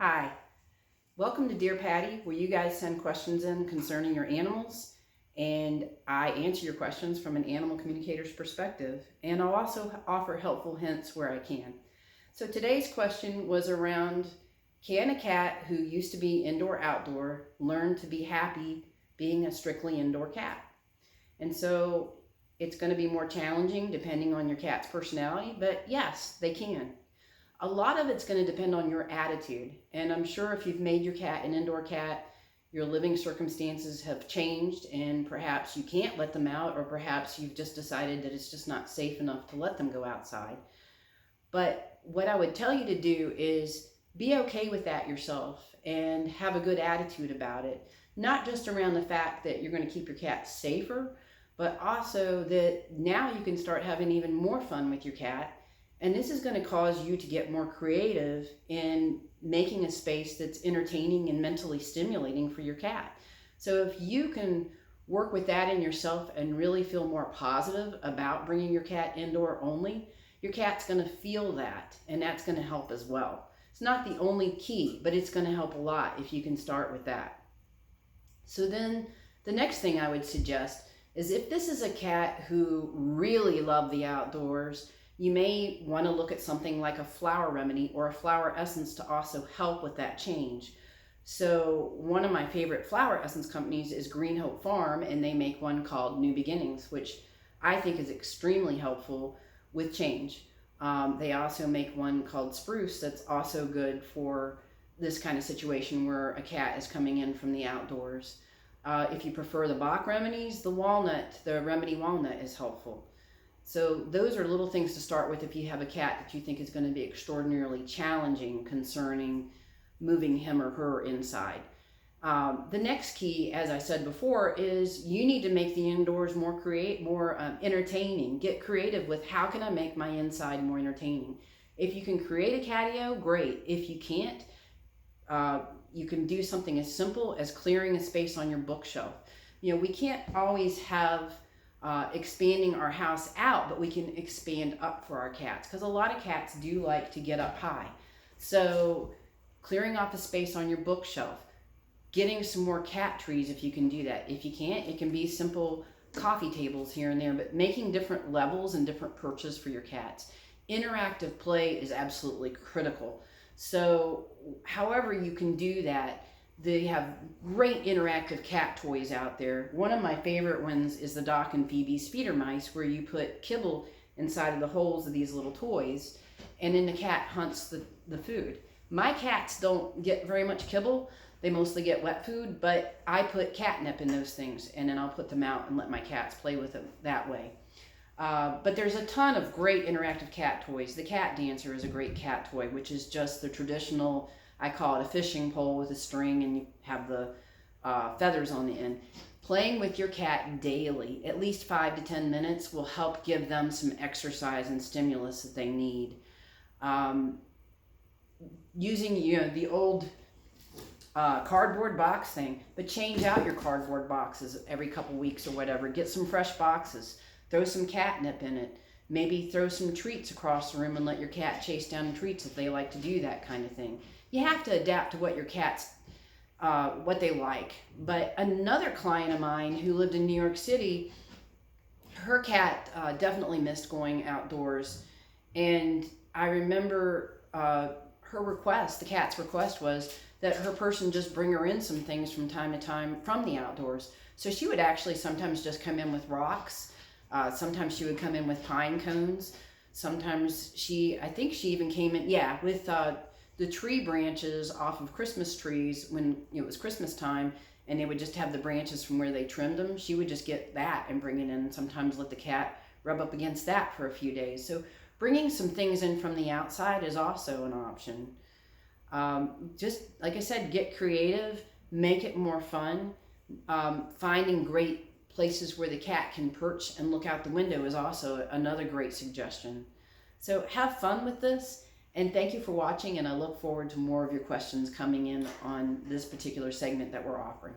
Hi, welcome to Dear Patty, where you guys send questions in concerning your animals, and I answer your questions from an animal communicator's perspective, and I'll also offer helpful hints where I can. So today's question was around, can a cat who used to be indoor-outdoor learn to be happy being a strictly indoor cat? And so it's going to be more challenging depending on your cat's personality, but yes, they can. A lot of it's going to depend on your attitude. And I'm sure if you've made your cat an indoor cat, your living circumstances have changed and perhaps you can't let them out, or perhaps you've just decided that it's just not safe enough to let them go outside. But what I would tell you to do is be okay with that yourself and have a good attitude about it. Not just around the fact that you're going to keep your cat safer, but also that now you can start having even more fun with your cat. And this is going to cause you to get more creative in making a space that's entertaining and mentally stimulating for your cat. So if you can work with that in yourself and really feel more positive about bringing your cat indoor only, your cat's going to feel that, and that's going to help as well. It's not the only key, but it's going to help a lot if you can start with that. So then the next thing I would suggest is, if this is a cat who really loves the outdoors, you may want to look at something like a flower remedy or a flower essence to also help with that change. So one of my favorite flower essence companies is Green Hope Farm, and they make one called New Beginnings, which I think is extremely helpful with change. They also make one called Spruce that's also good for this kind of situation where a cat is coming in from the outdoors. If you prefer the Bach remedies, the remedy walnut is helpful. So those are little things to start with if you have a cat that you think is going to be extraordinarily challenging concerning moving him or her inside. The next key, as I said before, is you need to make the indoors more entertaining. Get creative with, how can I make my inside more entertaining? If you can create a catio, great. If you can't, you can do something as simple as clearing a space on your bookshelf. We can't always have expanding our house out, but we can expand up for our cats, because a lot of cats do like to get up high. So clearing off the space on your bookshelf, getting some more cat trees if you can do that. If you can't, it can be simple coffee tables here and there, but making different levels and different perches for your cats. Interactive play is absolutely critical. So however you can do that, they have great interactive cat toys out there. One of my favorite ones is the Doc and Phoebe's feeder mice, where you put kibble inside of the holes of these little toys, and then the cat hunts the food. My cats don't get very much kibble. They mostly get wet food, but I put catnip in those things, and then I'll put them out and let my cats play with them that way. But there's a ton of great interactive cat toys. The Cat Dancer is a great cat toy, which is just the traditional, I call it a fishing pole with a string, and you have the feathers on the end. Playing with your cat daily, at least 5 to 10 minutes, will help give them some exercise and stimulus that they need. Using the old cardboard box thing, but change out your cardboard boxes every couple weeks or whatever. Get some fresh boxes. Throw some catnip in it. Maybe throw some treats across the room and let your cat chase down the treats if they like to do that kind of thing. You have to adapt to what your cat's, what they like. But another client of mine who lived in New York City, her cat definitely missed going outdoors. And I remember her request, the cat's request, was that her person just bring her in some things from time to time from the outdoors. So she would actually sometimes just come in with rocks. Sometimes she would come in with pine cones. Sometimes I think she even came in, with the tree branches off of Christmas trees when it was Christmas time, and they would just have the branches from where they trimmed them. She would just get that and bring it in, and sometimes let the cat rub up against that for a few days. So bringing some things in from the outside is also an option. Just like I said, get creative, make it more fun. Finding great places where the cat can perch and look out the window is also another great suggestion. So have fun with this, and thank you for watching, and I look forward to more of your questions coming in on this particular segment that we're offering.